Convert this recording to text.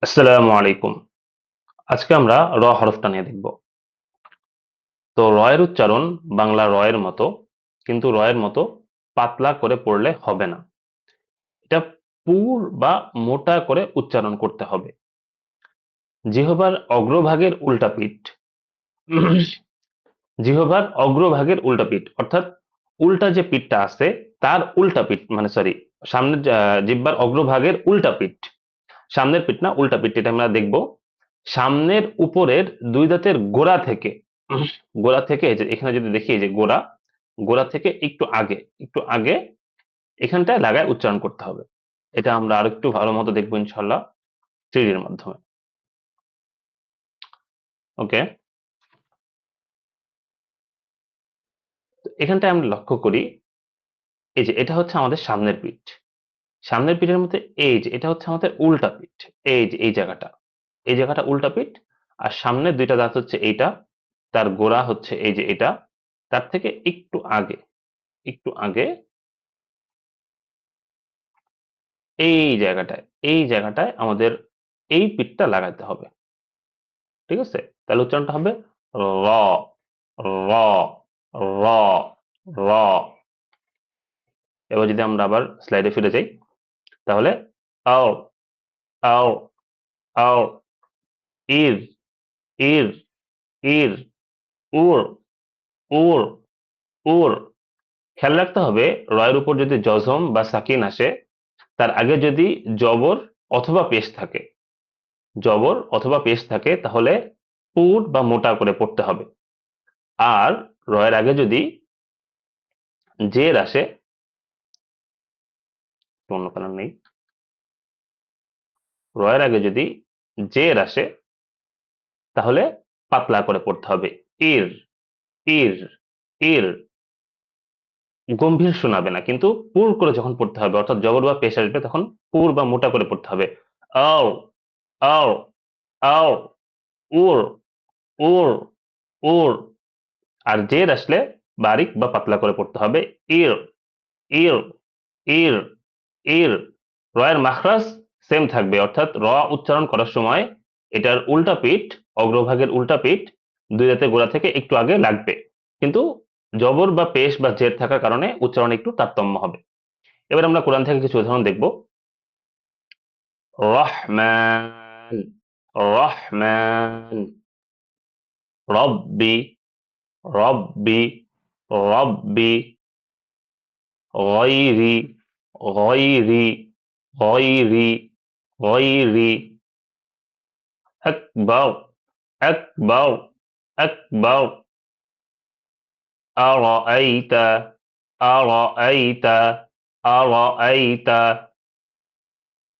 আসসালামু আলাইকুম। আজকে আমরা র হরফটা নিয়ে দেখব। তো র এর উচ্চারণ বাংলা র এর মতো, কিন্তু র এর মতো পাতলা করে পড়লে হবে না। এটা পুর বা মোটা করে উচ্চারণ করতে হবে। জিহ্বার অগ্রভাগের উল্টা পিঠ, জিহ্বার অগ্রভাগের উল্টা পিঠ অর্থাৎ উল্টা যে পিঠটা আছে তার উল্টা পিঠ, মানে সরি, সামনের জিহ্বার অগ্রভাগের উল্টা পিঠ, সামনের পিঠ না, উল্টা পিঠ। এটা আমরা দেখব সামনের উপরের দুই দাঁতের গোড়া থেকে, গোড়া থেকে এই যে এখানে যদি দেখি, এই যে গোড়া, গোড়া থেকে একটু আগে এখানটায় লাগায় উচ্চারণ করতে হবে। এটা আমরা আরেকটু ভালো মতো দেখবো ইনশাল্লাহ থ্রিডির মাধ্যমে। ওকে, এখানটায় আমরা লক্ষ্য করি, এই যে এটা হচ্ছে আমাদের সামনের পিঠ, সামনের পিঠের মধ্যে এই যে এটা হচ্ছে আমাদের উল্টা পিঠ, এই যে এই জায়গাটা, এই জায়গাটা উল্টা পিঠ। আর সামনের দুইটা দাঁত হচ্ছে এইটা, তার গোড়া হচ্ছে এই যে এটা, তার থেকে একটু আগে এই জায়গাটায় আমাদের এই পিঠটা লাগাইতে হবে। ঠিক আছে, তাহলে উচ্চারণটা হবে র, র, র, র। এবার যদি আমরা আবার স্লাইডে ফিরে যাই, তাহলে আও, আও, আও, ইর, ইর, ইর, উর, উর, উর। খেয়াল রাখতে হবে রয়ের উপর যদি জজম বা সাকিন আসে, তার আগে যদি জবর অথবা পেশ থাকে, জবর অথবা পেশ থাকে, তাহলে পুর বা মোটা করে পড়তে হবে। আর রয়ের আগে যদি জের আসে, অন্য কারণ নেই, রয়ের আগে যদি জের আসে তাহলে পাতলা করে পড়তে হবে। ইর, ইর, ইর। গম্ভীর শোনাবে না, কিন্তু পুর করে যখন পড়তে হবে, অর্থাৎ জবর বা পেশ আসবে, তখন পুর বা মোটা করে পড়তে হবে। আও, আও, আও, উর, উর, উর। আর জের আসলে বারিক বা পাতলা করে পড়তে হবে। ইর, ইর, ইর, ইর। রয়ের মাখরাজ সেম থাকবে, অর্থাৎ র উচ্চারণ করার সময় এটার উল্টা পিঠ, অগ্রভাগের উল্টা পিঠ দুই দাঁতের গোড়া থেকে একটু আগে লাগবে, কিন্তু জবর বা পেশ বা জের থাকার কারণে উচ্চারণে একটু তারতম্য হবে। এবার আমরা কোরআন থেকে কিছু উদাহরণ দেখব। রহমান, রহমান, রব্বি, রব্বি, রব্বি, গয়রি, গয়রি, গয়রি, গয়রি, আকবার, আকবার, আকবার, আরাআইতা, আরাআইতা, আরাআইতা,